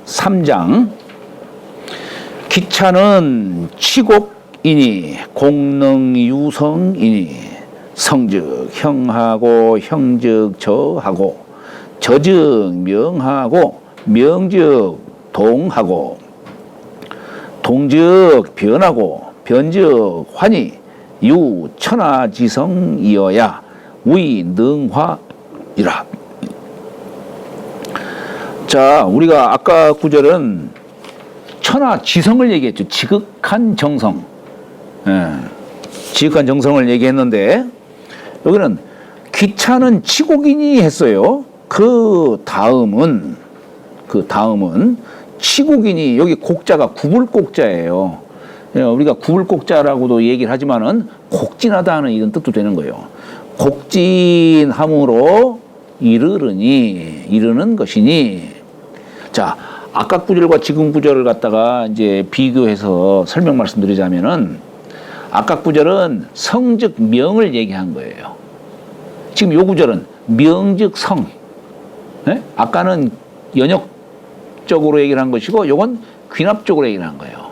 23장 기차는 치곡이니 공능유성이니 성즉 형하고 형즉 저하고 저즉 명하고 명즉 동하고 동즉 변하고 변즉 환히 유천하지성이어야 위능화이라. 자, 우리가 아까 구절은 천하지성을 얘기했죠. 지극한 정성. 지극한 정성을 얘기했는데 여기는 귀찮은 치곡이니 했어요. 그 다음은 치곡이니, 여기 곡자가 구불곡자예요. 우리가 구불곡자라고도 얘기를 하지만은 곡진하다는 이런 뜻도 되는 거예요. 곡진함으로 이르는 것이니. 자, 아까 구절과 지금 구절을 갖다가 이제 비교해서 설명 말씀드리자면은, 아까 구절은 성즉 명을 얘기한 거예요. 지금 요 구절은 명즉 성. 네? 아까는 연역적으로 얘기를 한 것이고, 요건 귀납적으로 얘기를 한 거예요.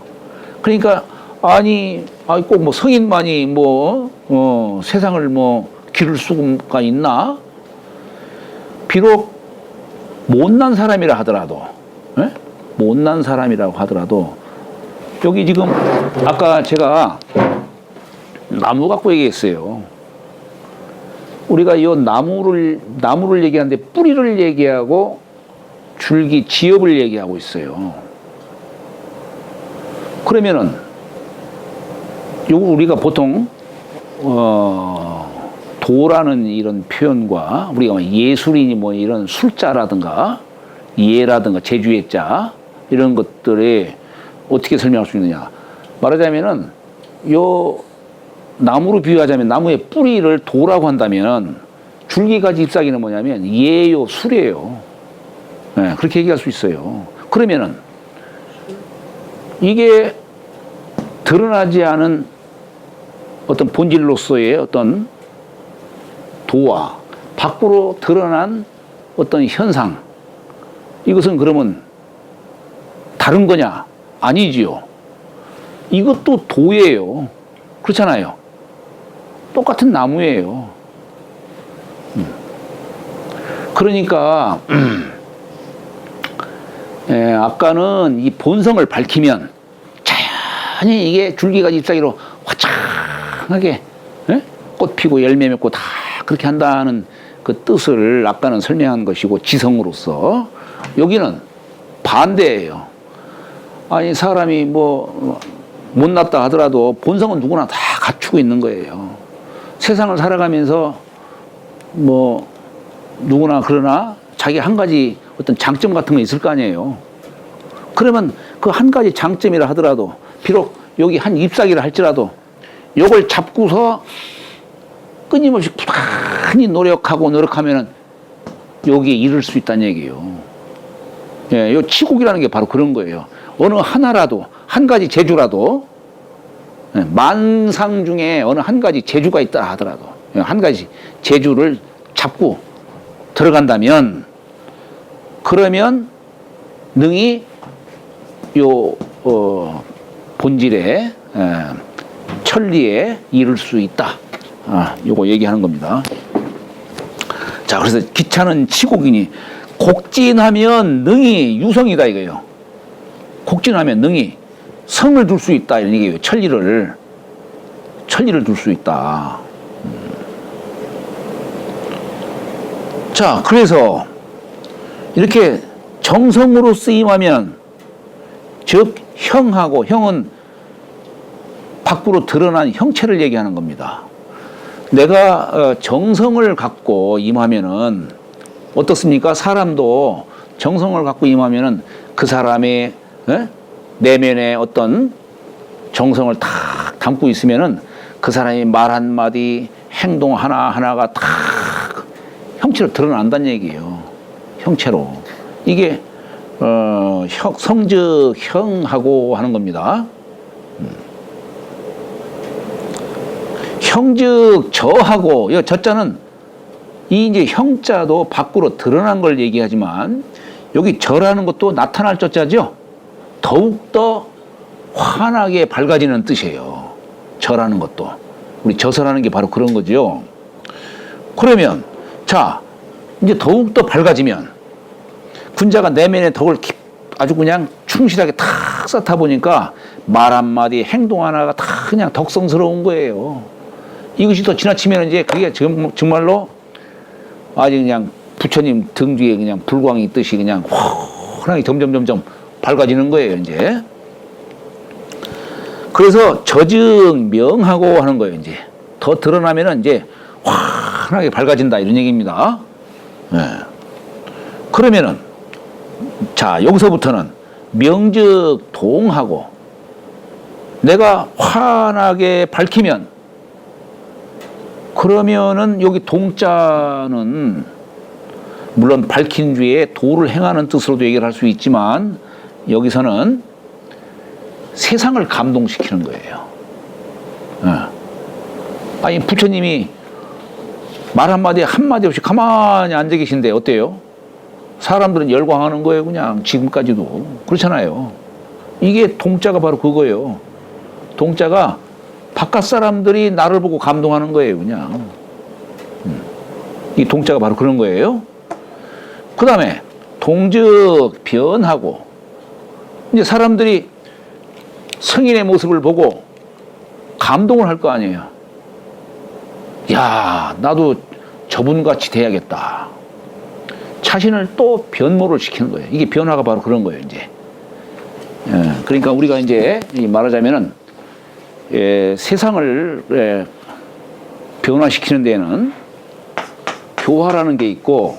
그러니까 꼭 뭐 성인만이 세상을 기를 수가 있나? 비록 못난 사람이라 하더라도, 못난 사람이라고 하더라도, 여기 지금 아까 제가 나무 갖고 얘기했어요. 우리가 이 나무를 얘기하는데 뿌리를 얘기하고 줄기, 지엽을 얘기하고 있어요. 그러면은 요거 우리가 보통 도라는 이런 표현과 우리가 예술이니 이런 술자라든가 예라든가 제주의 자 이런 것들에 어떻게 설명할 수 있느냐. 말하자면은 요 나무로 비유하자면 나무의 뿌리를 도라고 한다면 줄기까지 잎사귀는 뭐냐면 예요, 술이에요. 네, 그렇게 얘기할 수 있어요. 그러면은 이게 드러나지 않은 어떤 본질로서의 어떤 도와 밖으로 드러난 어떤 현상, 이것은 그러면 다른 거냐? 아니지요. 이것도 도예요. 그렇잖아요. 똑같은 나무예요. 그러니까 아까는 이 본성을 밝히면 자연히 이게 줄기가 잎사귀로 화창하게 꽃 피고 열매 맺고 다 그렇게 한다는 그 뜻을 아까는 설명한 것이고, 지성으로서 여기는 반대예요. 사람이 못났다 하더라도 본성은 누구나 다 갖추고 있는 거예요. 세상을 살아가면서 누구나 그러나 자기 한 가지 어떤 장점 같은 거 있을 거 아니에요. 그러면 그 한 가지 장점이라 하더라도, 비록 여기 한 잎사귀라 할지라도 요걸 잡고서 끊임없이 부단히 노력하면은 여기에 이를 수 있다는 얘기예요. 요 치곡이라는 게 바로 그런 거예요. 어느 하나라도, 한 가지 재주라도, 만상 중에 어느 한 가지 재주가 있다 하더라도, 한 가지 재주를 잡고 들어간다면, 그러면 능히 본질에, 천리에 이를 수 있다. 요거 얘기하는 겁니다. 자, 그래서 기차는 치곡이니, 곡진하면 능히 유성이다 이거예요. 곡진하면 능히 성을 둘 수 있다 이런 얘기예요. 천리를 둘 수 있다. 자, 그래서 이렇게 정성으로 쓰임하면, 즉 형하고, 형은 밖으로 드러난 형체를 얘기하는 겁니다. 내가 정성을 갖고 임하면은 어떻습니까? 사람도 정성을 갖고 임하면은 그 사람의 내면에 어떤 정성을 탁 담고 있으면은 그 사람이 말 한마디, 행동 하나하나가 탁 형체로 드러난다는 얘기예요. 형체로. 이게 성즉 형하고 하는 겁니다. 형즉 저하고, 이 저자는 이 이제 형자도 밖으로 드러난 걸 얘기하지만 여기 절하는 것도 나타날 절자죠. 더욱더 환하게 밝아지는 뜻이에요. 절하는 것도. 우리 저설하는 게 바로 그런 거죠. 그러면 자 이제 더욱더 밝아지면 군자가 내면의 덕을 아주 그냥 충실하게 탁 쌓다 보니까 말 한마디 행동 하나가 다 그냥 덕성스러운 거예요. 이것이 더 지나치면 이제 그게 정말로 아주 그냥 부처님 등 뒤에 그냥 불광이 있듯이 그냥 환하게 점점 밝아지는 거예요, 이제. 그래서 저증명하고 하는 거예요, 이제. 더 드러나면은 이제 환하게 밝아진다, 이런 얘기입니다. 네. 그러면은, 자, 여기서부터는 명즉 동하고 내가 환하게 밝히면 그러면은 여기 동자는 물론 밝힌 뒤에 도를 행하는 뜻으로도 얘기를 할 수 있지만 여기서는 세상을 감동시키는 거예요. 아니 부처님이 말 한마디 없이 가만히 앉아 계신데 어때요? 사람들은 열광하는 거예요. 그냥 지금까지도 그렇잖아요. 이게 동자가 바로 그거예요. 동자가 바깥 사람들이 나를 보고 감동하는 거예요. 그냥 이 동자가 바로 그런 거예요. 그 다음에 동즉 변하고 이제 사람들이 성인의 모습을 보고 감동을 할 거 아니에요. 야, 나도 저분같이 돼야겠다. 자신을 또 변모를 시키는 거예요. 이게 변화가 바로 그런 거예요, 이제. 그러니까 우리가 이제 말하자면은 세상을 변화시키는 데에는 교화라는 게 있고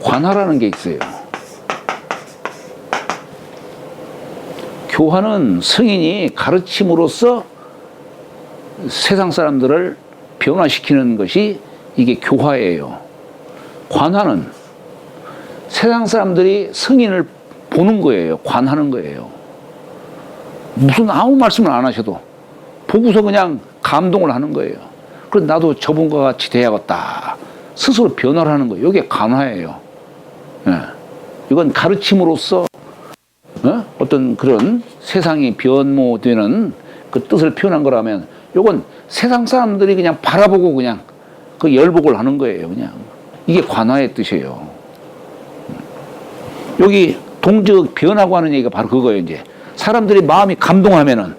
관화라는 게 있어요. 교화는 성인이 가르침으로써 세상 사람들을 변화시키는 것이 이게 교화예요. 관화는 세상 사람들이 성인을 보는 거예요. 관하는 거예요. 무슨 아무 말씀을 안 하셔도 보고서 그냥 감동을 하는 거예요. 그래서 나도 저분과 같이 돼야겠다. 스스로 변화를 하는 거예요. 이게 관화예요. 이건 가르침으로써 어떤 그런 세상이 변모되는 그 뜻을 표현한 거라면 이건 세상 사람들이 그냥 바라보고 그냥 그 열복을 하는 거예요. 그냥 이게 관화의 뜻이에요. 여기 동즉 변하고 하는 얘기가 바로 그거예요. 이제 사람들이 마음이 감동하면은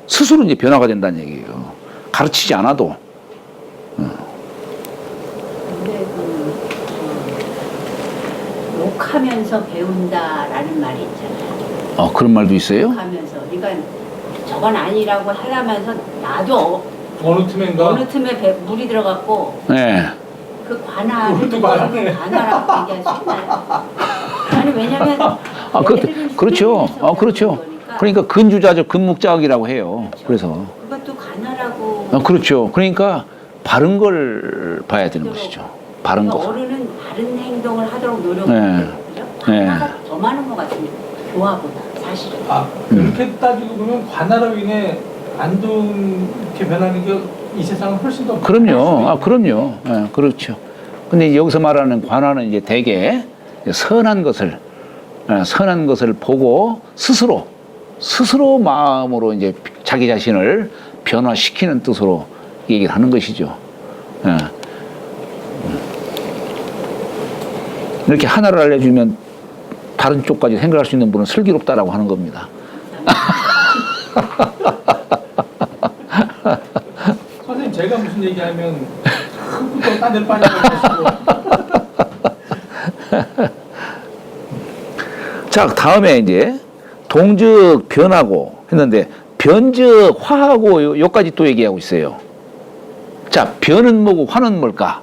스스로 이제 변화가 된다는 얘기예요. 가르치지 않아도. 근데 욕하면서 배운다라는 말이 있잖아요. 그런 말도 있어요? 욕하면서, 그러니까 저건 아니라고 하려면서 나도 어느 틈에 물이 들어갔고. 네. 그 관화를 관화라고 얘기할 수 있나요? 아니 왜냐면 그렇죠. 그렇죠. 그러니까 근주자적 근묵자학이라고 해요. 그렇죠. 그래서 그것도 관화라고. 그렇죠. 그러니까 바른 걸 봐야 되는 것이죠. 바른 거. 어른은 바른 행동을 하도록 노력해요. 그죠? 관화가 더 많은 것 같습니다. 교화보다 사실은. 그렇게 따지고 보면 관화로 인해 안 좋게 변하는 게 이 세상은 훨씬 더. 그럼요. 그럼요. 그렇죠. 근데 여기서 말하는 관화는 이제 대개 선한 것을 보고 스스로 마음으로 이제 자기 자신을 변화시키는 뜻으로 얘기를 하는 것이죠. 이렇게 하나를 알려주면 다른 쪽까지 생각할 수 있는 분은 슬기롭다라고 하는 겁니다. 선생님 제가 무슨 얘기하면 흙부터 딴 데로 빠져가지고. 자, 다음에 이제 동즉 변하고 했는데 변즉 화하고 요까지 또 얘기하고 있어요. 자, 변은 뭐고 화는 뭘까?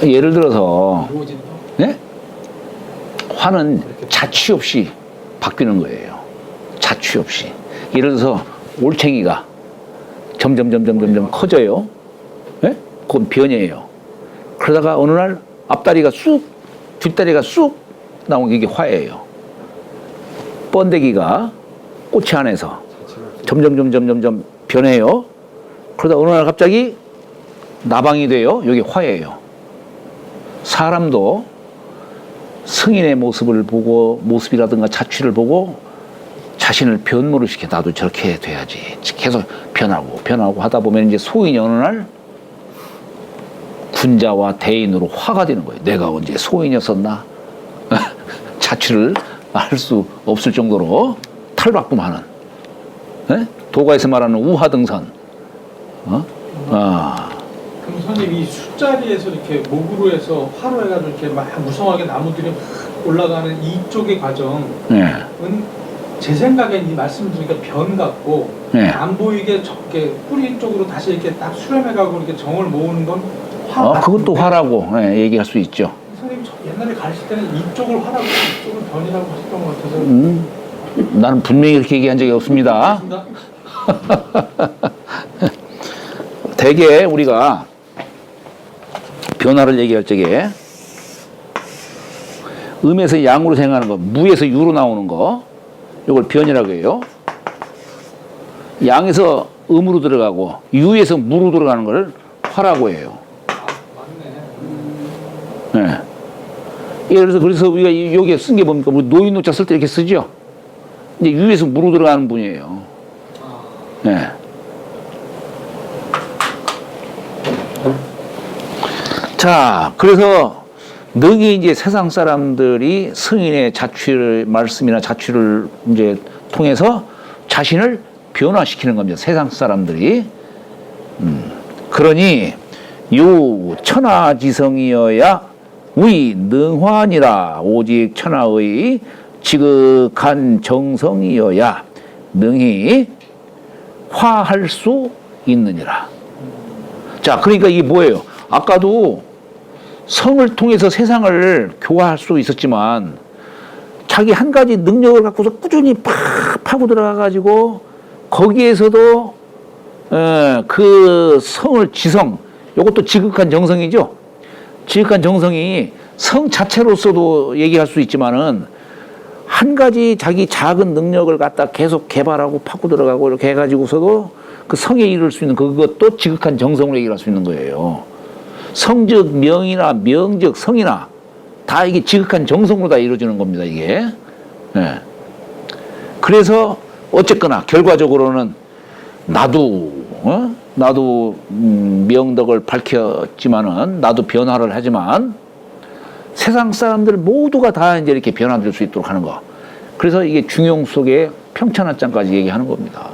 예를 들어서 네? 화는 자취 없이 바뀌는 거예요. 자취 없이. 예를 들어서 올챙이가 점점 커져요. 네? 그건 변이에요. 그러다가 어느 날 앞다리가 쑥, 뒷다리가 쑥 나온 게 이게 화예요. 번데기가 꼬치 안에서 점점 변해요. 그러다 어느 날 갑자기 나방이 돼요. 여기 화예요. 사람도 성인의 모습을 보고, 모습이라든가 자취를 보고 자신을 변모를 시켜. 나도 저렇게 돼야지. 계속 변하고 하다 보면 이제 소인이 어느 날 군자와 대인으로 화가 되는 거예요. 내가 언제 소인이었었나? 자취를 할 수 없을 정도로 탈바꿈하는, 도가에서 말하는 우하등선. 그럼 선생님 이 숫자리에서 이렇게 목으로 해서 화로 해가지고 이렇게 막 무성하게 나무들이 확 올라가는 이쪽의 과정은 제 생각엔 이 말씀 드리니까 변 같고 안 보이게 적게 뿌리 쪽으로 다시 이렇게 딱 수렴해가고 이렇게 정을 모으는 건 화. 그것도 화라고 얘기할 수 있죠. 선생님 옛날에 가르칠 때는 이쪽을 화라고 이쪽을 변이라고 하셨던 것 같아서. 나는 분명히 그렇게 얘기한 적이 없습니다. 대개 우리가 변화를 얘기할 적에 음에서 양으로 생각하는 거, 무에서 유로 나오는 거, 이걸 변이라고 해요. 양에서 음으로 들어가고 유에서 무로 들어가는 걸 화라고 해요. 네. 예를 들어서 그래서 우리가 여기에 쓴 게 뭡니까? 우리 노인노자 쓸 때 이렇게 쓰죠. 이제 유에서 무로 들어가는 분이에요. 네. 자, 그래서 능히 이제 세상 사람들이 성인의 자취를, 말씀이나 자취를 이제 통해서 자신을 변화시키는 겁니다. 세상 사람들이. 그러니 요 천하지성이어야 위 능화니라. 오직 천하의 지극한 정성이어야 능히 화할 수 있느니라. 자, 그러니까 이게 뭐예요? 아까도 성을 통해서 세상을 교화할 수 있었지만 자기 한 가지 능력을 갖고서 꾸준히 팍 파고 들어가가지고 거기에서도 그 성을 지성, 이것도 지극한 정성이죠. 지극한 정성이 성 자체로서도 얘기할 수 있지만은 한 가지 자기 작은 능력을 갖다 계속 개발하고 파고 들어가고 이렇게 해가지고서도 그 성에 이룰 수 있는 그것도 지극한 정성으로 얘기할 수 있는 거예요. 성즉 명이나 명즉 성이나 다 이게 지극한 정성으로 다 이루어지는 겁니다, 이게. 네. 그래서 어쨌거나 결과적으로는 나도 명덕을 밝혔지만은 나도 변화를 하지만 세상 사람들 모두가 다 이제 이렇게 변화될 수 있도록 하는 거. 그래서 이게 중용 속에 평천하장까지 얘기하는 겁니다.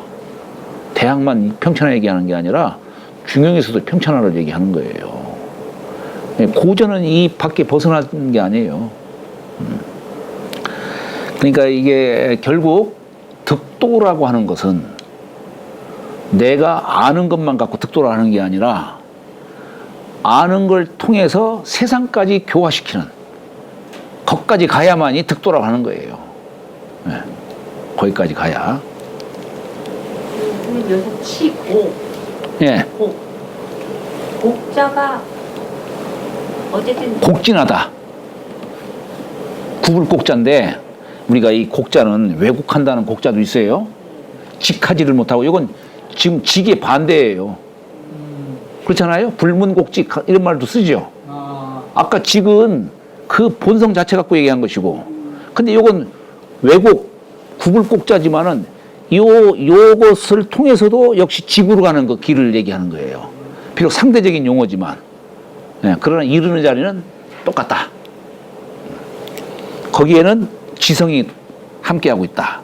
대학만 평천하 얘기하는 게 아니라 중용에서도 평천하를 얘기하는 거예요. 고전은 이 밖에 벗어난 게 아니에요. 그러니까 이게 결국 득도라고 하는 것은 내가 아는 것만 갖고 득도를 하는 게 아니라 아는 걸 통해서 세상까지 교화시키는 거기까지 가야만이 득도라고 하는 거예요. 네. 거기까지 가야. 여기서 치고. 예. 곡자가 어쨌든 곡진하다. 구불곡자인데 우리가 이 곡자는 왜곡한다는 곡자도 있어요. 직하지를 못하고 이건 지금 직의 반대예요. 그렇잖아요. 불문곡직 이런 말도 쓰죠. 아까 직은 그 본성 자체 갖고 얘기한 것이고, 근데 이건 왜곡 구불곡자지만은 요것을 통해서도 역시 직으로 가는 그 길을 얘기하는 거예요. 비록 상대적인 용어지만, 그러나 이르는 자리는 똑같다. 거기에는 지성이 함께하고 있다.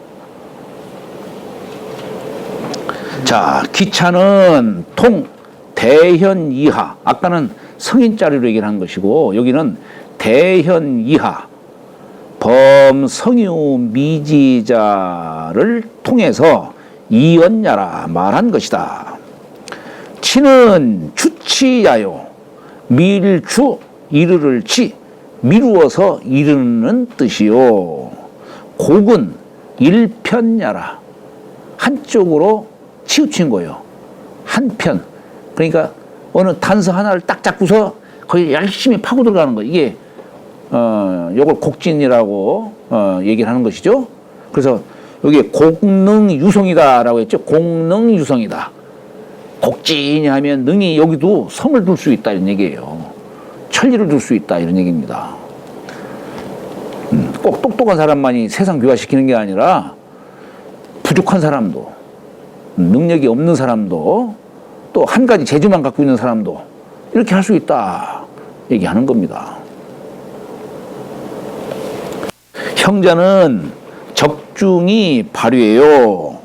자, 기차는 통 대현 이하. 아까는 성인자리로 얘기를 한 것이고 여기는 대현 이하. 범 성유 미지자를 통해서 이언야라 말한 것이다. 치는 추치야요. 밀추 이르를 치 미루어서 이르는 뜻이요. 곡은 일편야라. 한쪽으로 치우친 거예요. 한편. 그러니까 어느 단서 하나를 딱 잡고서 거기 열심히 파고 들어가는 거. 이게 요걸 곡진이라고 얘기를 하는 것이죠. 그래서 여기 공능유성이다라고 했죠. 공능유성이다. 곡진이 하면 능이 여기도 성을 둘 수 있다 이런 얘기예요. 천리를 둘 수 있다 이런 얘기입니다. 꼭 똑똑한 사람만이 세상 교화시키는 게 아니라 부족한 사람도, 능력이 없는 사람도, 또 한 가지 재주만 갖고 있는 사람도 이렇게 할 수 있다 얘기하는 겁니다. 형자는 적중이 발휘해요.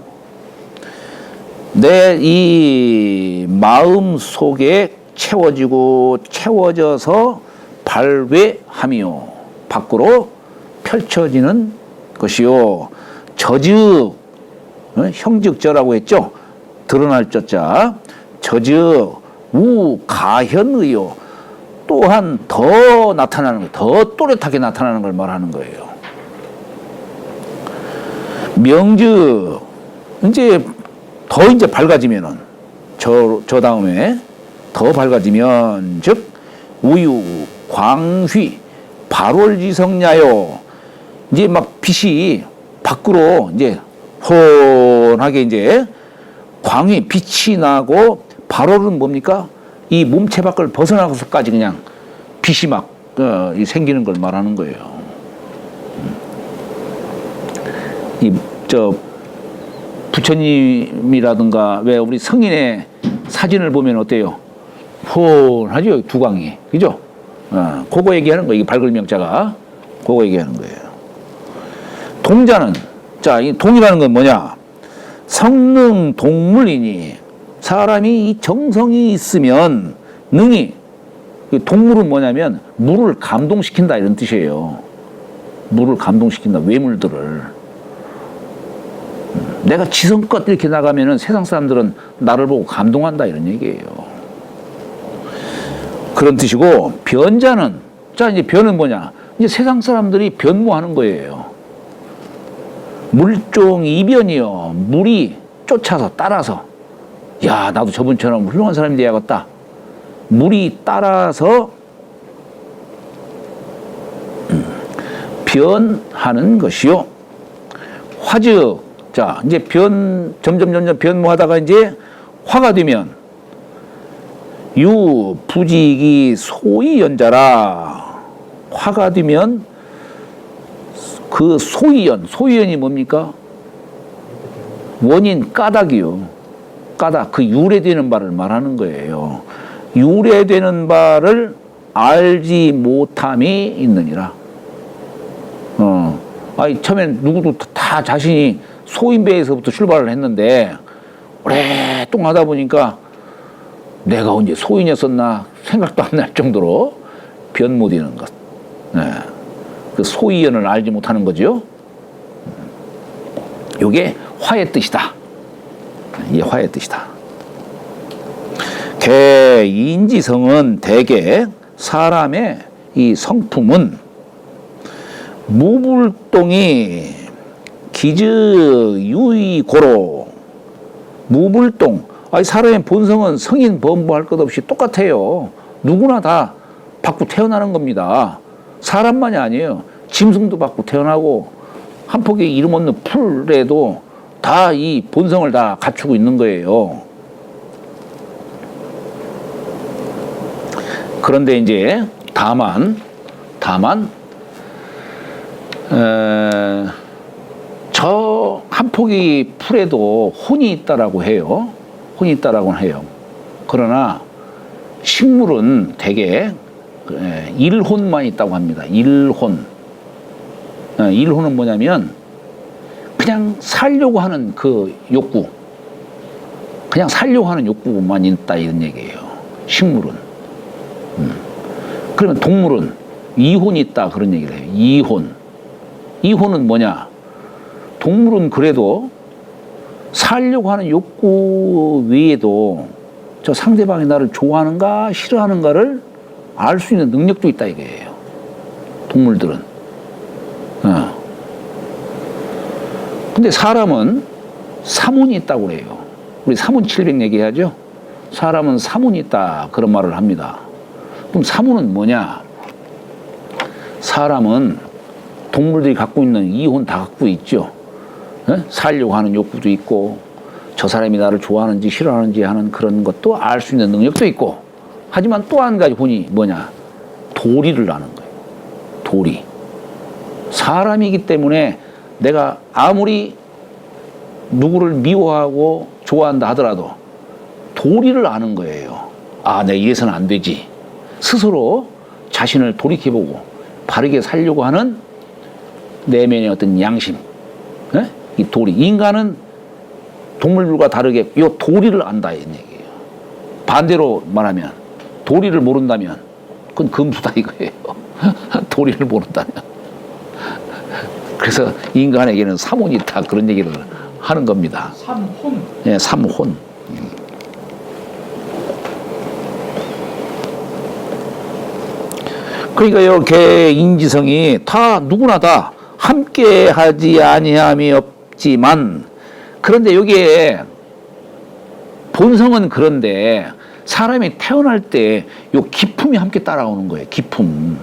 내 이 마음 속에 채워지고 채워져서 발휘하며 밖으로 펼쳐지는 것이요. 저즉, 형즉저라고 했죠. 드러날 저자. 저즉 우가현의요. 또한 더 나타나는 거, 더 또렷하게 나타나는 걸 말하는 거예요. 명즉, 이제 더 이제 밝아지면은 저 다음에 더 밝아지면 즉 우유 광휘 발월지성야요. 이제 막 빛이 밖으로 이제 훤하게 이제 광이 빛이 나고 발월은 뭡니까? 이 몸체 밖을 벗어나서까지 그냥 빛이 막 생기는 걸 말하는 거예요. 부처님이라든가 왜 우리 성인의 사진을 보면 어때요? 훤하죠, 두광이. 그죠? 그거 얘기하는 거예요. 이게 밝을 명자가. 그거 얘기하는 거예요. 동자는, 자, 이 동이라는 건 뭐냐? 성능 동물이니, 사람이 이 정성이 있으면 능히, 동물은 뭐냐면 물을 감동시킨다 이런 뜻이에요. 물을 감동시킨다, 외물들을. 내가 지성껏 이렇게 나가면은 세상 사람들은 나를 보고 감동한다 이런 얘기예요. 그런 뜻이고, 변자는, 자, 이제 변은 뭐냐? 이제 세상 사람들이 변모하는 거예요. 물종 이변이요. 물이 쫓아서 따라서, 야, 나도 저분처럼 훌륭한 사람이 돼야겠다. 물이 따라서 변하는 것이요. 화즉, 자, 이제 점점 변모하다가 이제 화가 되면, 유, 부직이 소이연자라. 화가 되면 그 소이연이 뭡니까? 원인 까닭이요. 까닭, 그 유래되는 바를 말하는 거예요. 유래되는 바를 알지 못함이 있느니라. 아니, 처음엔 누구도 다 자신이 소인배에서부터 출발을 했는데, 오랫동안 하다 보니까 내가 언제 소인이었었나 생각도 안 날 정도로 변모되는 것. 그 소이연을 알지 못하는 거죠. 이게 화의 뜻이다. 이게 화의 뜻이다. 개인지성은 대개 사람의 이 성품은 무불동이 기즉 유의고로. 무불동, 아니 사람의 본성은 성인 범부할 것 없이 똑같아요. 누구나 다 받고 태어나는 겁니다. 사람만이 아니에요. 짐승도 받고 태어나고, 한 폭의 이름 없는 풀에도 다 이 본성을 다 갖추고 있는 거예요. 그런데 이제 다만 저 한 폭의 풀에도 혼이 있다라고 해요. 혼이 있다라고는 해요. 그러나 식물은 대개 일혼만 있다고 합니다. 일혼. 일혼은 뭐냐면 그냥 살려고 하는 그 욕구, 그냥 살려고 하는 욕구만 있다 이런 얘기예요. 식물은. 그러면 동물은 이혼이 있다 그런 얘기를 해요. 이혼. 이혼은 뭐냐? 동물은 그래도 살려고 하는 욕구 외에도 저 상대방이 나를 좋아하는가 싫어하는가를 알 수 있는 능력도 있다 이거예요. 동물들은. 근데 사람은 사문이 있다고 그래요. 우리 사문 700 얘기하죠. 사람은 사문이 있다 그런 말을 합니다. 그럼 사문은 뭐냐? 사람은 동물들이 갖고 있는 이혼 다 갖고 있죠. 살려고 하는 욕구도 있고 저 사람이 나를 좋아하는지 싫어하는지 하는 그런 것도 알 수 있는 능력도 있고 하지만 또 한 가지 혼이 뭐냐 도리를 아는 거예요. 도리. 사람이기 때문에 내가 아무리 누구를 미워하고 좋아한다 하더라도 도리를 아는 거예요. 아, 내가 이래서는 안 되지. 스스로 자신을 돌이켜보고 바르게 살려고 하는 내면의 어떤 양심, 이 도리. 인간은 동물들과 다르게 이 도리를 안다 이 얘기예요. 반대로 말하면 도리를 모른다면 그건 금수다 이거예요. 도리를 모른다면. 그래서 인간에게는 삼혼이 있다 그런 얘기를 하는 겁니다. 삼혼. 네, 삼혼. 그러니까 이렇게 인지성이 다 누구나 다 함께하지 아니함이 없지만 그런데 여기에 본성은 그런데 사람이 태어날 때 요 기품이 함께 따라오는 거예요. 기품.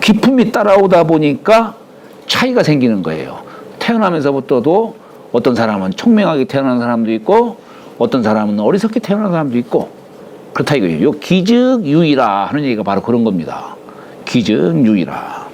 기품이 따라오다 보니까 차이가 생기는 거예요. 태어나면서부터도 어떤 사람은 총명하게 태어난 사람도 있고 어떤 사람은 어리석게 태어난 사람도 있고 그렇다 이거예요. 요 기즉유이라 하는 얘기가 바로 그런 겁니다. 기즉유이라.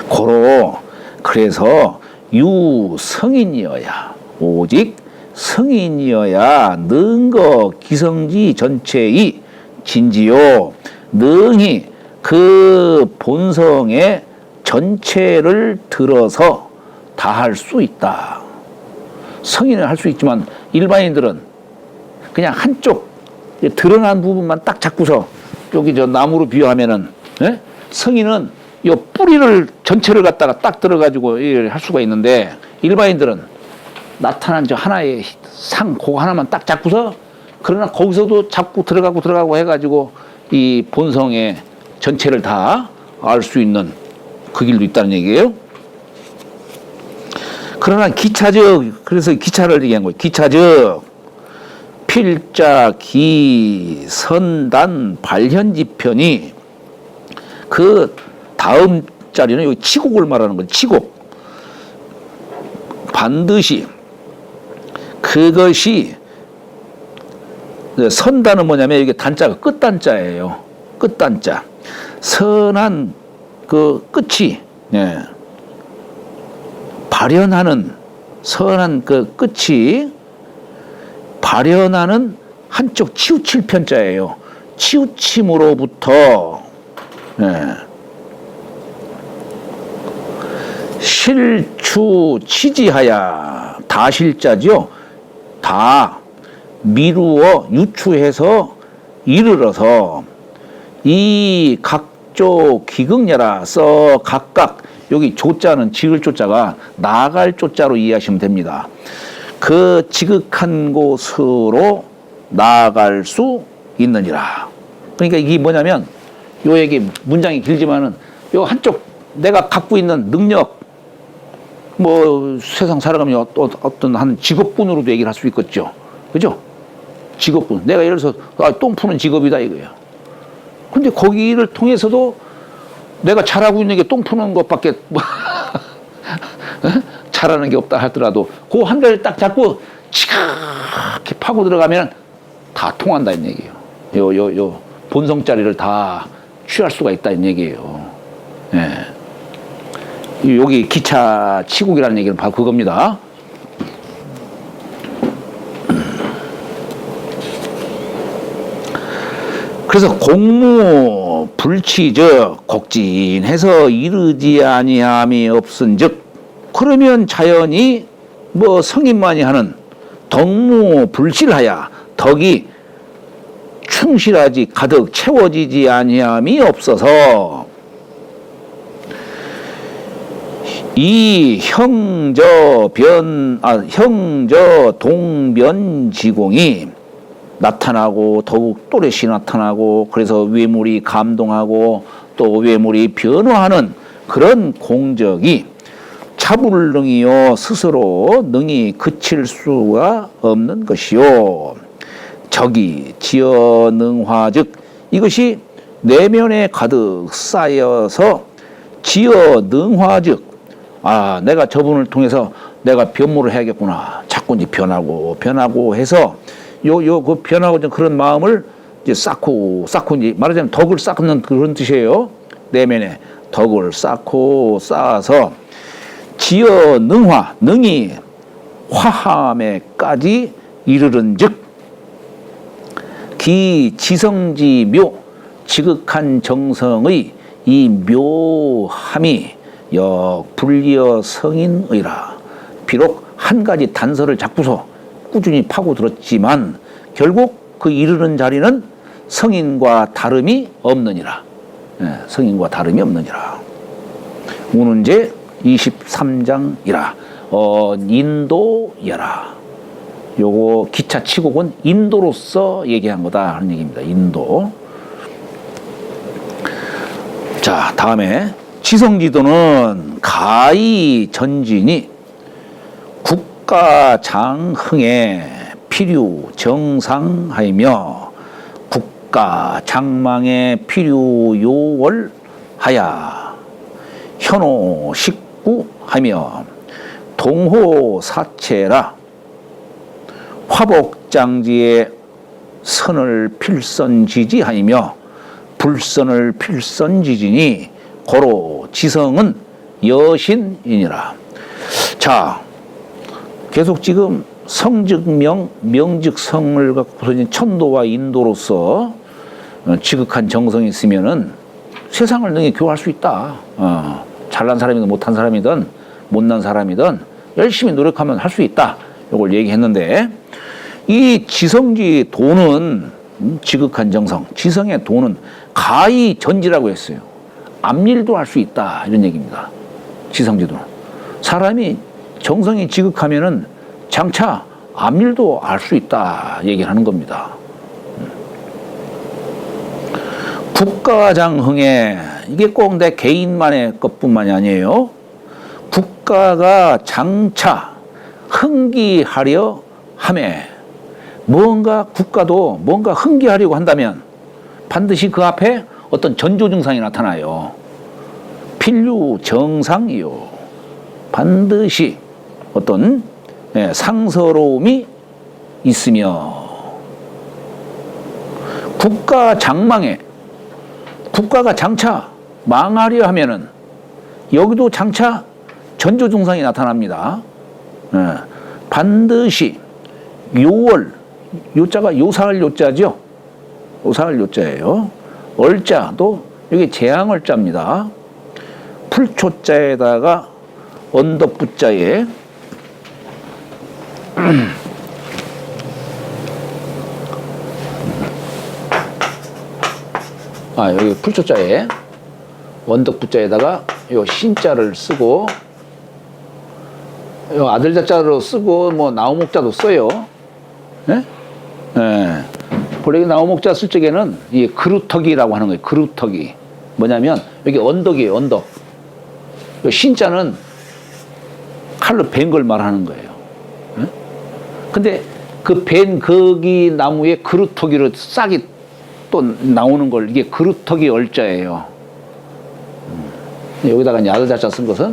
고로 그래서 유성인이어야 오직 성인이어야 능거 기성지 전체의 진지요 능히 그 본성의 전체를 들어서 다 할 수 있다. 성인은 할 수 있지만 일반인들은 그냥 한쪽 드러난 부분만 딱 잡고서 여기 저 나무로 비유하면은 성인은 요 뿌리를 전체를 갖다가 딱 들어가지고 할 수가 있는데 일반인들은 나타난 저 하나의 상 그거 하나만 딱 잡고서 그러나 거기서도 잡고 들어가고 해가지고 이 본성의 전체를 다 알 수 있는 그 길도 있다는 얘기예요. 그러나 기차적 그래서 기차를 얘기한 거예요. 기차적 필자 기 선단 발현지편이 그 다음 자리는 여기 치곡을 말하는 거예요. 치곡. 반드시 그것이 선단은 뭐냐면 이게 단자가 끝단자예요. 끝단자. 선한 그 끝이 발현하는 선한 그 끝이 발현하는 한쪽 치우칠 편자예요. 치우침으로부터 실추 치지하야 다실자지요. 다 미루어 유추해서 이르러서 이 각조 기극냐라 써 각각 여기 조자는 지을 조자가 나갈 조자로 이해하시면 됩니다. 그 지극한 곳으로 나아갈 수 있느니라. 그러니까 이게 뭐냐면 요 얘기 문장이 길지만은 요 한쪽 내가 갖고 있는 능력 뭐 세상 살아가면 어떤 한 직업군으로도 얘기를 할 수 있겠죠. 그죠? 직업군. 내가 예를 들어서 똥 푸는 직업이다 이거예요. 근데 거기를 통해서도 내가 잘하고 있는 게 똥 푸는 것밖에 잘하는 게 없다 하더라도 그 한 가지를 딱 잡고 지각히 파고 들어가면 다 통한다 이 얘기예요. 요 본성 자리를 다 취할 수가 있다 이 얘기예요. 여기 기차 치국이라는 얘기는 바로 그겁니다. 그래서 공무 불치적 곡진해서 이르지 아니함이 없은즉 그러면 자연히 뭐 성인만이 하는 덕무 불실하야 덕이 충실하지 가득 채워지지 아니함이 없어서 이 형저 동변지공이 나타나고 더욱 또렷이 나타나고 그래서 외물이 감동하고 또 외물이 변화하는 그런 공적이 차불능이요 스스로 능히 그칠 수가 없는 것이요 적이 지어능화즉 이것이 내면에 가득 쌓여서 지어능화즉 아, 내가 저분을 통해서 내가 변모를 해야겠구나. 자꾸 이제 변하고 해서 그 변하고 좀 그런 마음을 이제 쌓고 이제 말하자면 덕을 쌓는 그런 뜻이에요. 내면에 덕을 쌓아서 지어 능히 화함에까지 이르른즉 기 지성지묘 지극한 정성의 이 묘함이 불리어 성인의라. 비록 한 가지 단서를 잡고서 꾸준히 파고들었지만 결국 그 이르는 자리는 성인과 다름이 없느니라. 성인과 다름이 없느니라. 운운제 23장이라 인도여라. 요거 기차 치곡은 인도로서 얘기한 거다 하는 얘기입니다. 인도. 자, 다음에 지성지도는 가히 전진이 국가장흥에 필요 정상하이며 국가장망에 필요 요월하야 현호식구하며 동호사체라 화복장지에 선을 필선지지하이며 불선을 필선지지니 고로 지성은 여신이니라. 자, 계속 지금 성즉명, 명즉성을 갖고서 천도와 인도로서 지극한 정성이 있으면은 세상을 능히 교화할 수 있다. 잘난 사람이든 못한 사람이든 못난 사람이든 열심히 노력하면 할 수 있다. 이걸 얘기했는데 이 지성지 도는 지극한 정성, 지성의 도는 가히 전지라고 했어요. 앞일도 할 수 있다 이런 얘기입니다. 지성지도는 사람이 정성이 지극하면은 장차 앞일도 알 수 있다 얘기를 하는 겁니다. 국가장흥에 이게 꼭 내 개인만의 것뿐만이 아니에요. 국가가 장차 흥기하려 함에 뭔가 국가도 뭔가 흥기하려고 한다면 반드시 그 앞에 어떤 전조증상이 나타나요. 필류 정상이요. 반드시 어떤 상서로움이 있으며 국가 장망에 국가가 장차 망하려 하면은 여기도 장차 전조증상이 나타납니다. 반드시 요월 요자가 요사할 요자죠. 요사할 요자예요. 얼자도 여기 재앙얼자입니다. 풀초자에다가 언덕부자에 여기 풀초자에 언덕부자에다가 요 신자를 쓰고 요 아들자자로 쓰고 뭐 나우목자도 써요. 예? 예. 원래 나우목자 쓸 적에는 이 그루터기라고 하는 거예요. 그루터기. 뭐냐면 여기 언덕이에요. 언덕. 요 신자는 칼로 벤 걸 말하는 거예요. 예? 근데 그 벤 거기 나무에 그루터기로 싹이 또 나오는 걸 이게 그루터기 얼자예요. 여기다가 이제 아들자자 쓴 것은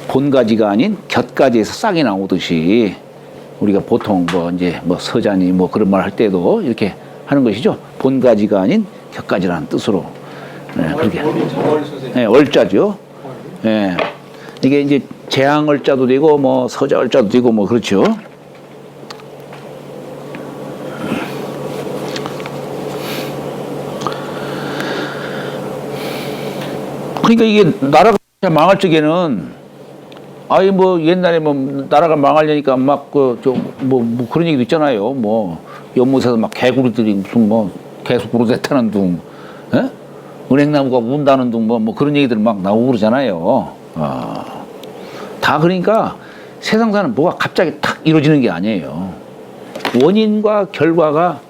본가지가 아닌 곁가지에서 싹이 나오듯이 우리가 보통 뭐 이제 뭐 서자니 뭐 그런 말 할 때도 이렇게 하는 것이죠. 본가지가 아닌 곁가지라는 뜻으로. 그렇게. 얼자죠. 이게 이제 재앙얼자도 되고 뭐 서자얼자도 되고 뭐 그렇죠. 그러니까 이게 나라가 망할 적에는 뭐 옛날에 뭐 나라가 망하려니까 막 뭐 그런 얘기도 있잖아요. 뭐 연못에서 막 개구리들이 무슨 뭐 개수구로 됐다는 둥, 은행나무가 운다는 둥 뭐 그런 얘기들 막 나오고 그러잖아요. 다 그러니까 세상사는 뭐가 갑자기 탁 이루어지는 게 아니에요. 원인과 결과가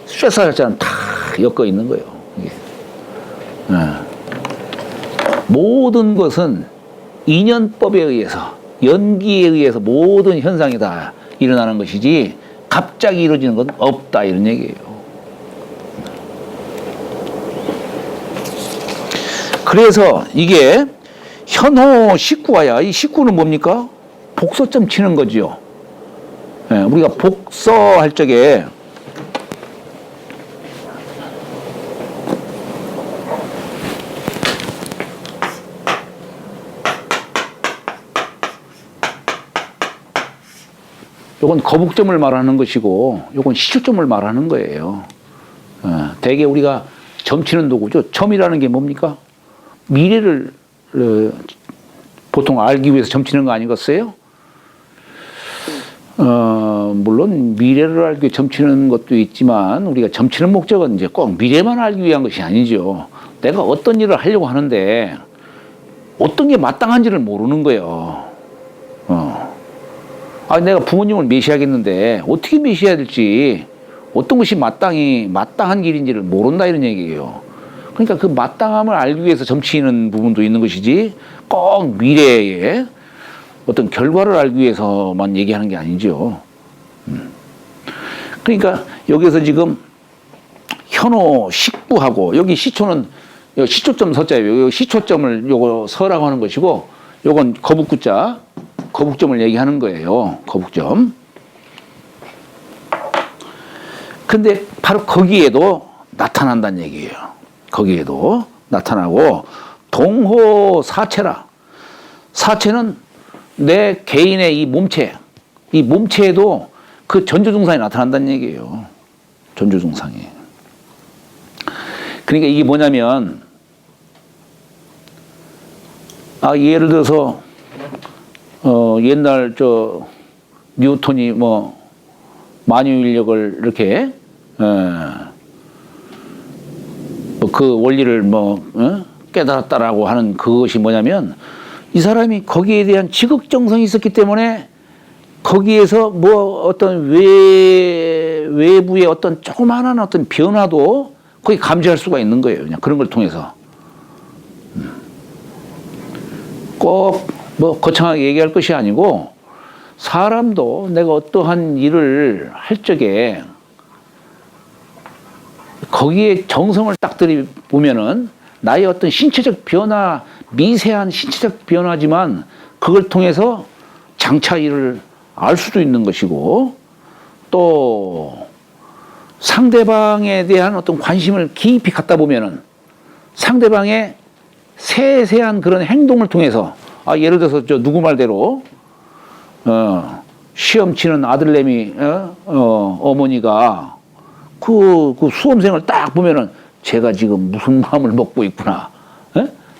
쇠사슬처럼 탁 엮어 있는 거예요. 이게. 모든 것은 인연법에 의해서 연기에 의해서 모든 현상이 다 일어나는 것이지 갑자기 이루어지는 건 없다 이런 얘기예요. 그래서 이게 현호 식구와야, 이 식구는 뭡니까? 복서점 치는 거지요. 예, 우리가 복서할 적에 요건 거북점을 말하는 것이고 요건 시초점을 말하는 거예요. 대개 우리가 점치는 도구죠. 점이라는 게 뭡니까? 미래를 보통 알기 위해서 점치는 거 아니겠어요? 물론 미래를 알기 위해 점치는 것도 있지만 우리가 점치는 목적은 이제 꼭 미래만 알기 위한 것이 아니죠. 내가 어떤 일을 하려고 하는데 어떤 게 마땅한지를 모르는 거예요. 내가 부모님을 메시하겠는데 어떻게 메시해야 될지, 어떤 것이 마땅한 길인지를 모른다 이런 얘기예요. 그러니까 그 마땅함을 알기 위해서 점치는 부분도 있는 것이지 꼭 미래의 어떤 결과를 알기 위해서만 얘기하는 게 아니죠. 그러니까 여기서 지금 현호 식구하고, 여기 시초는 시초점 서자예요. 시초점을 요거 서라고 하는 것이고, 요건 거북구자, 거북점을 얘기하는 거예요. 거북점. 근데 바로 거기에도 나타난다는 얘기예요. 거기에도 나타나고, 동호 사체라. 사체는 내 개인의 이 몸체에도 그 전조증상이 나타난다는 얘기예요. 전조증상이. 그러니까 이게 뭐냐면, 예를 들어서 옛날 뉴턴이 만유인력을 이렇게 그 원리를 깨달았다라고 하는 그것이 뭐냐면, 이 사람이 거기에 대한 지극정성이 있었기 때문에 거기에서 어떤 외부의 어떤 조그마한 어떤 변화도 거기 감지할 수가 있는 거예요. 그냥 그런 걸 통해서. 꼭 거창하게 얘기할 것이 아니고, 사람도 내가 어떠한 일을 할 적에 거기에 정성을 딱 들이보면은 나의 어떤 신체적 변화, 미세한 신체적 변화지만 그걸 통해서 장차 일을 알 수도 있는 것이고, 또 상대방에 대한 어떤 관심을 깊이 갖다 보면은 상대방의 세세한 그런 행동을 통해서, 예를 들어서 누구 말대로 시험 치는 아들내미 어머니가 그 수험생을 딱 보면은 제가 지금 무슨 마음을 먹고 있구나.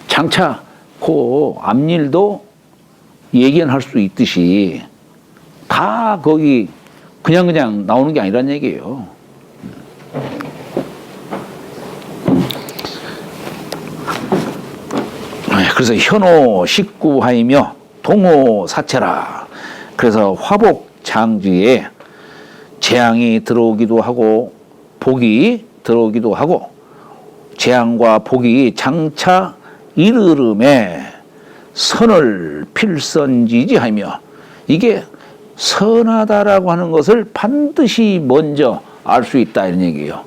장차 그 앞일도 예견할 수 있듯이 다 거기 그냥 나오는 게 아니란 얘기예요. 그래서 현호 식구하이며 동호 사체라. 그래서 화복장지에 재앙이 들어오기도 하고 복이 들어오기도 하고, 재앙과 복이 장차 이르름에 선을 필선지지하며, 이게 선하다라고 하는 것을 반드시 먼저 알 수 있다 이런 얘기예요.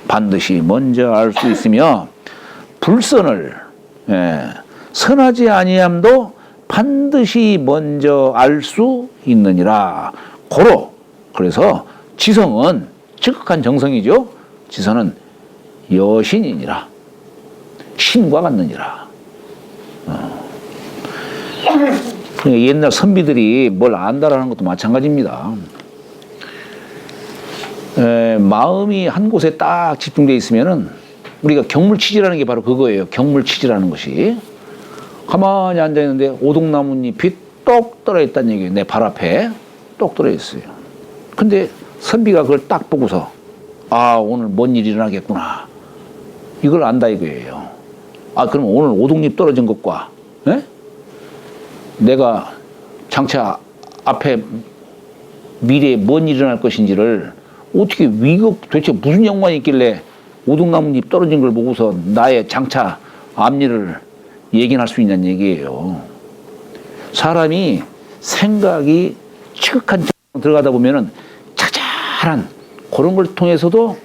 반드시 먼저 알 수 있으며, 불선을 선하지 아니함도 반드시 먼저 알 수 있느니라. 그래서 지성은 지극한 정성이죠. 지성은 여신이니라. 신과 같느니라. 옛날 선비들이 뭘 안다라는 것도 마찬가지입니다. 마음이 한 곳에 딱 집중되어 있으면은, 우리가 경물치지라는 게 바로 그거예요. 경물치지라는 것이. 가만히 앉아있는데 오동나무잎이 똑 떨어있다는 얘기예요. 내 발 앞에 똑 떨어있어요. 근데 선비가 그걸 딱 보고서 오늘 뭔 일이 일어나겠구나, 이걸 안다 이거예요. 그럼 오늘 오동잎 떨어진 것과 내가 장차 앞에 미래에 뭔 일이 일어날 것인지를 어떻게, 도대체 무슨 연관이 있길래 오동나무잎 떨어진 걸 보고서 나의 장차 앞일을 예견할 수 있냐는 얘기예요. 사람이 생각이 지극한 들어가다 보면은 자잘한 그런 걸 통해서도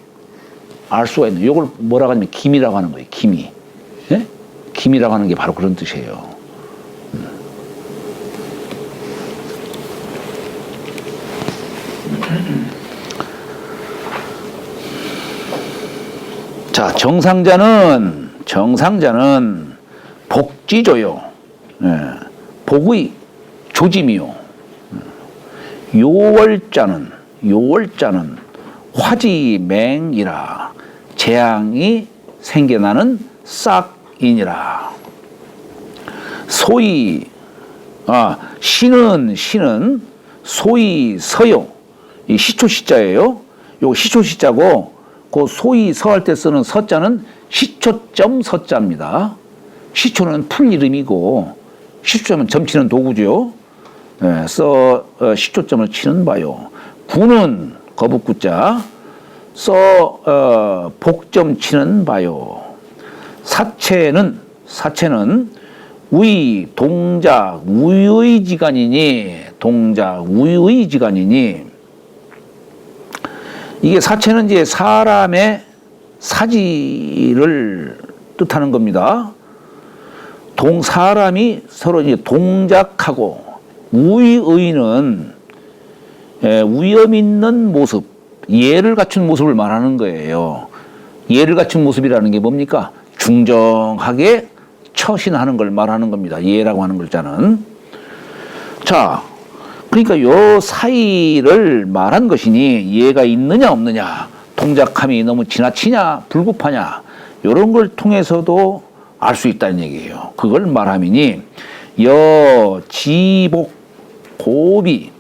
알 수가 있는, 이걸 뭐라고 하냐면 기미라고 하는 거예요. 기미. 기미라고 하는 게 바로 그런 뜻이에요. 자, 정상자는 복지조요. 예, 복의 조짐이요. 요월자는 화지맹이라 재앙이 생겨나는 싹이니라. 소위 시는 소위 서요. 이 시초시자예요. 요 시초시자고 그 소위 서할 때 쓰는 서자는 시초점 서자입니다. 시초는 풀 이름이고 시초점은 점치는 도구죠. 네, 시초점을 치는 바요. 구는 거북구자, 복점 치는 바요. 사체는 동작 우의지간이니 이게 사체는 이제 사람의 사지를 뜻하는 겁니다. 사람이 서로 이제 동작하고 우의는 위험 있는 모습, 예를 갖춘 모습을 말하는 거예요. 예를 갖춘 모습이라는 게 뭡니까? 중정하게 처신하는 걸 말하는 겁니다. 예라고 하는 글자는. 자, 그러니까 요 사이를 말한 것이니 예가 있느냐 없느냐, 동작함이 너무 지나치냐 불급하냐 이런 걸 통해서도 알 수 있다는 얘기예요. 그걸 말함이니 지복 고비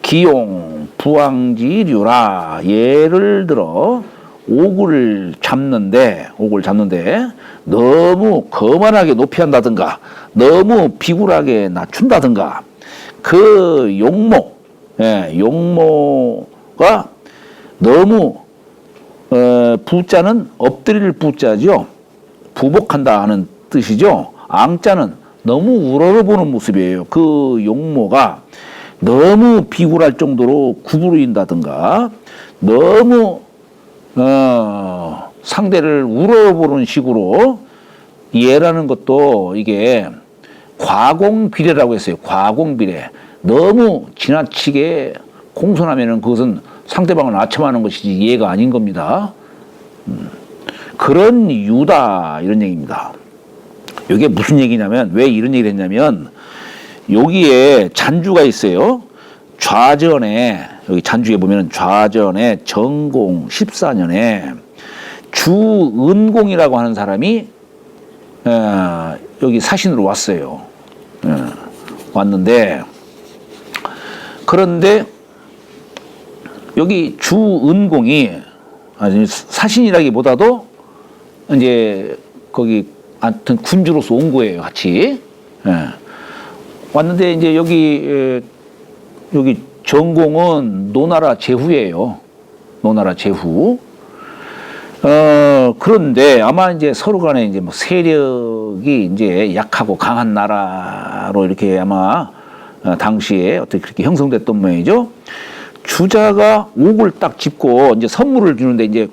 기용 부황지류라. 예를 들어 옥을 잡는데 너무 거만하게 높이 한다든가 너무 비굴하게 낮춘다든가 그 용모가 너무 부자는 엎드릴 부자죠. 부복한다 하는 뜻이죠. 앙자는 너무 우러러보는 모습이에요. 그 용모가 너무 비굴할 정도로 구부린다든가 너무 상대를 우러러보는 식으로 예라는 것도 이게 과공비례라고 했어요. 과공비례. 너무 지나치게 공손하면은 그것은 상대방을 아첨하는 것이지 예가 아닌 겁니다. 그런 이유다 이런 얘기입니다. 이게 무슨 얘기냐면 왜 이런 얘기를 했냐면 여기에 잔주가 있어요. 좌전에 여기 잔주에 보면 좌전에 정공 14년에 주은공이라고 하는 사람이 여기 사신으로 왔어요. 왔는데 그런데 여기 주은공이 사신이라기보다도 이제 거기 하여튼 군주로서 온 거예요, 같이. 왔는데 이제 여기 정공은 노나라 제후예요. 노나라 제후. 그런데 아마 이제 서로 간에 이제 뭐 세력이 이제 약하고 강한 나라로 이렇게 아마 당시에 어떻게 그렇게 형성됐던 모양이죠. 주자가 옥을 딱 짚고 이제 선물을 주는데 이제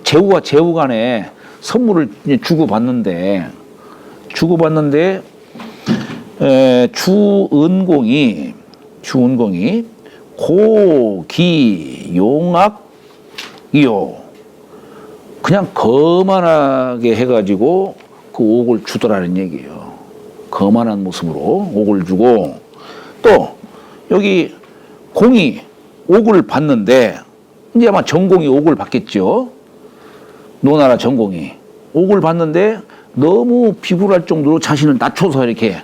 제후와 제후 간에 선물을 주고받는데 주은공이 고기용악이요 그냥 거만하게 해가지고 그 옥을 주더라는 얘기예요. 거만한 모습으로 옥을 주고 또 여기 공이 옥을 받는데 이제 아마 정공이 옥을 받겠죠. 노나라 정공이 옥을 받는데 너무 비굴할 정도로 자신을 낮춰서 이렇게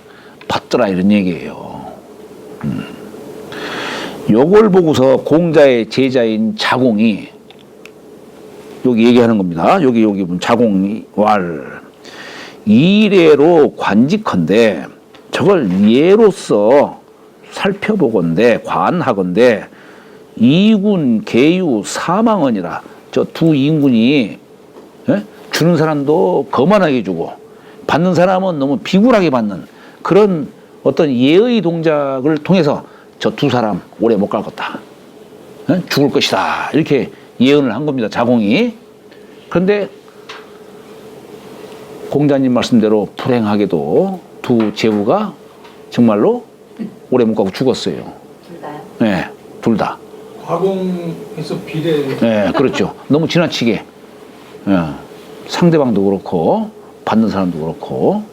받더라 이런 얘기예요. 요걸 보고서 공자의 제자인 자공이 여기 얘기하는 겁니다. 여기 자공이 왈 이례로 관직컨대 저걸 예로서 살펴보건대 관하건대 이군 계유 사망언이라. 저 두 인군이 주는 사람도 거만하게 주고 받는 사람은 너무 비굴하게 받는 그런 어떤 예의 동작을 통해서 저 두 사람 오래 못 갈 것다. 죽을 것이다. 이렇게 예언을 한 겁니다. 자공이. 그런데 공자님 말씀대로 불행하게도 두 제후가 정말로 오래 못 가고 죽었어요. 둘 다요? 네, 둘 다. 과공에서 비례. 네, 그렇죠. 너무 지나치게. 상대방도 그렇고 받는 사람도 그렇고.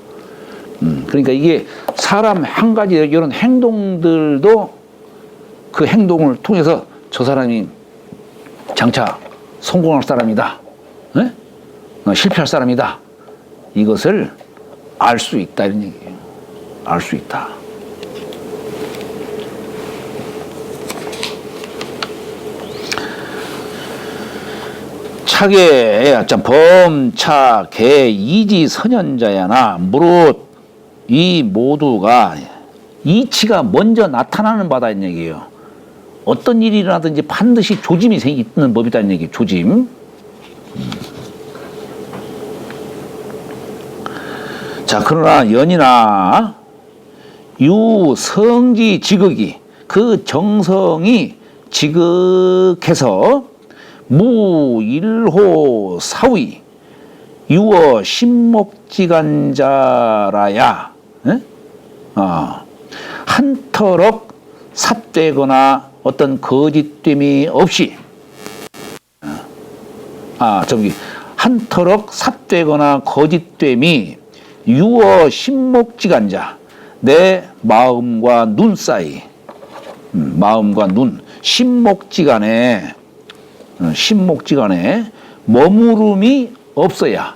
그러니까 이게 사람 한 가지 이런 행동들도 그 행동을 통해서 저 사람이 장차 성공할 사람이다, 네? 실패할 사람이다, 이것을 알 수 있다 이런 얘기예요. 알 수 있다. 차계 범차계 이지선현자야나 무릇 이 모두가 이치가 먼저 나타나는 바다는 얘기예요. 어떤 일이 일어나든지 반드시 조짐이 있는 법이다는 얘기예요. 조짐. 자, 그러나 연이나 유성지 지극이 그 정성이 지극해서 무일호 사위 유어 신목지간자라야 한터럭 삿되거나 어떤 거짓됨이 없이 한터럭 삿되거나 거짓됨이 유어 신목지간자 내 마음과 눈 사이 마음과 눈 신목지간에 머무름이 없어야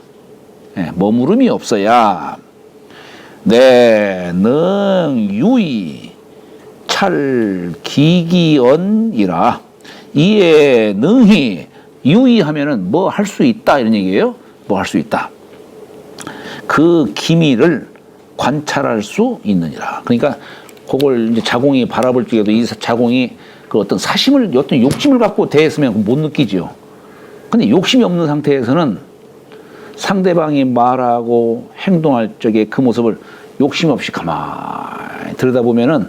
머무름이 없어야 내능 유의 찰 기기언이라 이에 능히 유의하면은 뭐 할 수 있다 이런 얘기예요. 뭐 할 수 있다. 그 기미를 관찰할 수 있느니라. 그러니까 그걸 이제 자공이 바라볼 적에도 이 자공이 그 어떤 사심을 어떤 욕심을 갖고 대했으면 못 느끼죠. 근데 욕심이 없는 상태에서는 상대방이 말하고 행동할 적에 그 모습을 욕심 없이 가만히 들여다보면은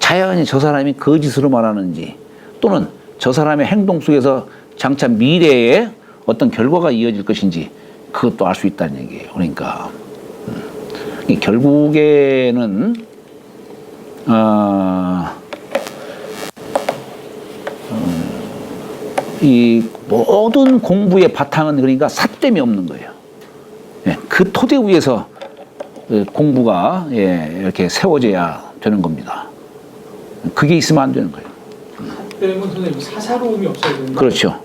자연히 저 사람이 거짓으로 말하는지 또는 저 사람의 행동 속에서 장차 미래에 어떤 결과가 이어질 것인지 그것도 알 수 있다는 얘기예요. 그러니까 결국에는 이 모든 공부의 바탕은 그러니까 삿됨이 없는 거예요. 그 토대 위에서 공부가 이렇게 세워져야 되는 겁니다. 그게 있으면 안 되는 거예요. 때문에 선생님 사사로움이 없어야 된다. 그렇죠.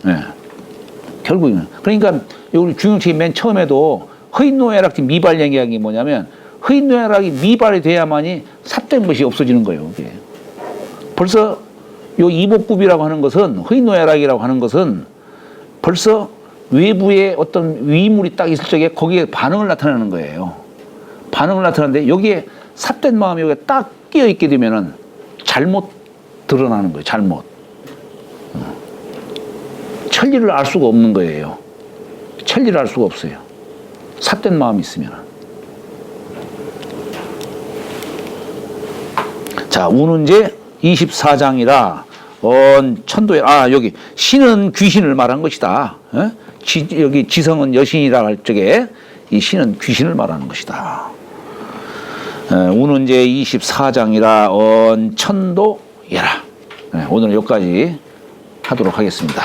결국은 그러니까 우리 중용책이 맨 처음에도 허인노야락지 미발 얘기한 게 뭐냐면 허인노야락이 미발이 돼야만이 삿된 것이 없어지는 거예요. 이게. 벌써 요 이복굽이라고 하는 것은 허인노야락이라고 하는 것은 벌써 외부에 어떤 위물이 딱 있을 적에 거기에 반응을 나타내는 거예요. 반응을 나타내는데 여기에 삿된 마음이 여기에 딱 끼어 있게 되면은 잘못 드러나는 거예요. 잘못. 천리를 알 수가 없는 거예요. 천리를 알 수가 없어요. 삿된 마음이 있으면. 자, 운운제 24장이라 천도에 여기 신은 귀신을 말한 것이다. 여기 지성은 여신이라 할 적에 이 신은 귀신을 말하는 것이다. 운운제 24장이라 천도예라. 오늘 여기까지 하도록 하겠습니다.